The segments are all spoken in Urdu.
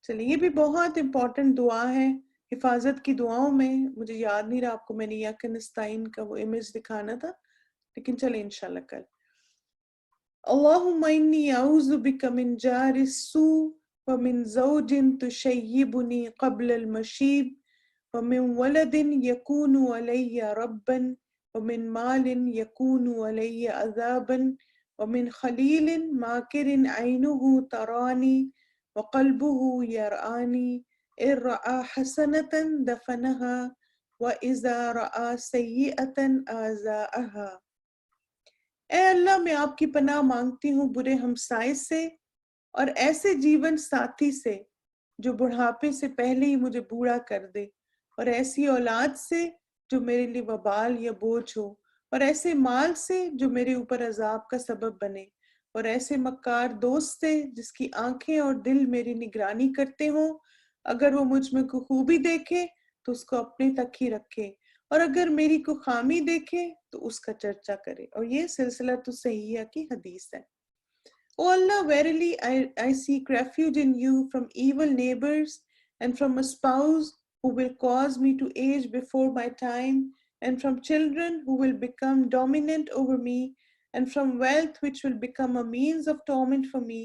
چلیے یہ بھی بہت امپورٹنٹ دعا ہے حفاظت کی دعاؤں میں. مجھے یاد نہیں رہا آپ کو میں نے یا کنستائن کا وہ امیج دکھانا تھا، لیکن چلیں انشاءاللہ کل. اللہم انی اعوذ بک من جار السوء ومن زوج تشیبنی قبل المشیب ومن ولد یکون علی ربا ومن مال یکون علی عذابا ومن خلیل ماکر عینہ ترانی وقلبه یرآنی ان رأى حسنة دفنها وإذا رأى سیئة آزاءها. اے اللہ میں آپ کی پناہ مانگتی ہوں برے ہمسائے سے اور ایسے جیون ساتھی سے جو بڑھاپے سے پہلے ہی مجھے بوڑھا کر دے، اور ایسی اولاد سے جو میرے لیے وبال یا بوجھ ہو، اور ایسے مال سے جو میرے اوپر عذاب کا سبب بنے، اور ایسے مکار دوست سے جس کی آنکھیں اور دل میری نگرانی کرتے ہوں. اگر وہ مجھ میں کوئی خوبی دیکھے تو اس کو اپنے تک ہی رکھے، اور اگر میری کو خامی دیکھے تو اس کا چرچا کرے. اور یہ سلسلۃ الصحیحہ کی حدیث ہے. O Allah, verily I seek refuge in you from evil neighbors and from a spouse who will cause me to age before my time, and from children who will become dominant over me, and from wealth which will become a means of torment for me,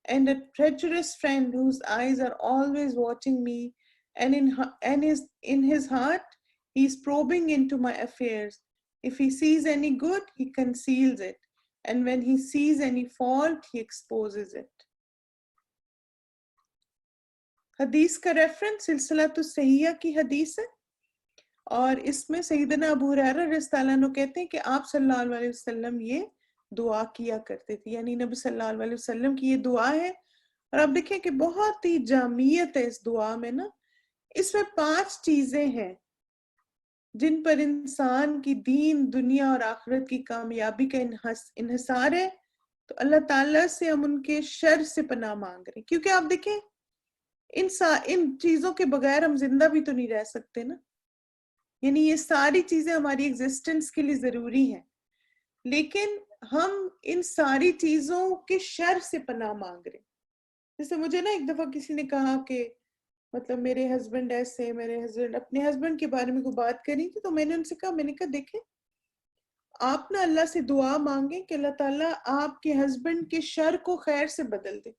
and a treacherous friend whose eyes are always watching me, and in his heart he is probing into my affairs. If he sees any good, he conceals it, and when he sees any fault, he exposes it. حدیث کا ریفرنس سلسلۃ الصحیحہ کی حدیث ہے، اور اس میں سیدنا ابو ہریرہ رضی اللہ عنہ کہتے ہیں کہ آپ صلی اللہ علیہ وسلم یہ دعا کیا کرتے تھے، یعنی نبی صلی اللہ علیہ وسلم کی یہ دعا ہے. اور آپ دیکھیں کہ بہت ہی جامعیت ہے اس دعا میں نا. اس میں 5 چیزیں ہیں جن پر انسان کی دین دنیا اور آخرت کی کامیابی کا انحصار ہے. تو اللہ تعالیٰ سے ہم ان کے شر سے پناہ مانگ رہے ہیں، کیونکہ آپ دیکھیں ان چیزوں کے بغیر ہم زندہ بھی تو نہیں رہ سکتے نا. یعنی یہ ساری چیزیں ہماری ایگزسٹنس کے لیے ضروری ہیں، لیکن ہم ان ساری چیزوں کے شر سے پناہ مانگ رہے ہیں. جیسے مجھے نا ایک دفعہ کسی نے کہا کہ مطلب میرے ہسبینڈ ایسے، میرے ہسبینڈ اپنے ہسبینڈ کے بارے میں کوئی بات کری تھی، تو میں نے ان سے کہا، میں نے کہا دیکھیں آپ نا اللہ سے دعا مانگیں کہ اللہ تعالیٰ آپ کے ہسبینڈ کے شر کو خیر سے بدل دے،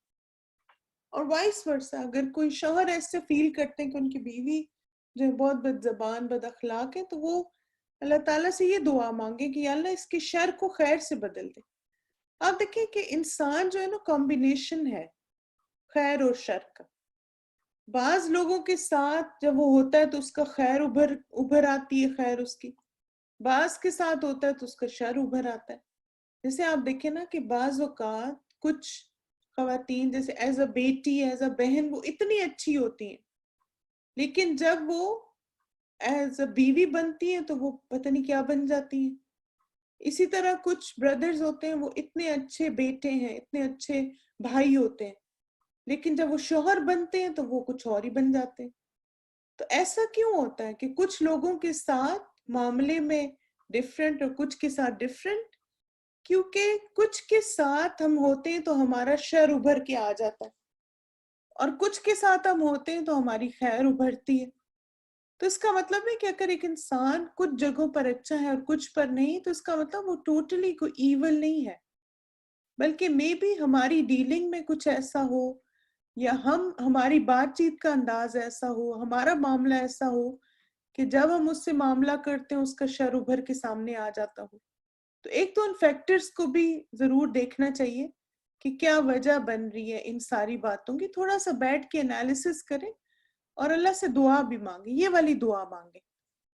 اور وائس ورسا اگر کوئی شوہر ایسے فیل کرتے ہیں کہ ان کی بیوی جو ہے بہت بد زبان بد اخلاق ہے، تو وہ اللہ تعالیٰ سے یہ دعا مانگیں کہ یا اللہ اس کے شر کو خیر سے بدل دے. آپ دیکھیں کہ انسان جو ہے نا کمبینیشن ہے خیر اور شر کا. بعض لوگوں کے ساتھ جب وہ ہوتا ہے تو اس کا خیر ابھر آتی ہے، خیر اس کی. بعض کے ساتھ ہوتا ہے تو اس کا شر ابھر آتا ہے. جیسے آپ دیکھیں نا کہ بعض اوقات کچھ خواتین جیسے ایز اے بیٹی ایز اے بہن وہ اتنی اچھی ہوتی ہیں، لیکن جب وہ ایز اے بیوی بنتی ہیں تو وہ پتہ نہیں کیا بن جاتی ہیں. اسی طرح کچھ بردرز ہوتے ہیں وہ اتنے اچھے بیٹے ہیں، اتنے اچھے بھائی ہوتے ہیں، لیکن جب وہ شوہر بنتے ہیں تو وہ کچھ اور ہی بن جاتے ہیں. تو ایسا کیوں ہوتا ہے کہ کچھ لوگوں کے ساتھ معاملے میں ڈفرینٹ اور کچھ کے ساتھ ڈفرینٹ؟ کیونکہ کچھ کے ساتھ ہم ہوتے ہیں تو ہمارا شر ابھر کے آ جاتا ہے، اور کچھ کے ساتھ ہم ہوتے ہیں تو ہماری خیر ابھرتی ہے. تو اس کا مطلب ہے کہ اگر ایک انسان کچھ جگہوں پر اچھا ہے اور کچھ پر نہیں، تو اس کا مطلب وہ ٹوٹلی کوئی ایول نہیں ہے، بلکہ مے بی ہماری ڈیلنگ میں کچھ ایسا ہو، یا ہماری بات چیت کا انداز ایسا ہو، ہمارا معاملہ ایسا ہو کہ جب ہم اس سے معاملہ کرتے ہیں اس کا شر ابھر کے سامنے آ جاتا ہو. تو ایک تو ان فیکٹرز کو بھی ضرور دیکھنا چاہیے کہ کیا وجہ بن رہی ہے ان ساری باتوں کی. تھوڑا سا بیٹھ کے انالیسس کریں اور اللہ سے دعا بھی مانگیں، یہ والی دعا مانگیں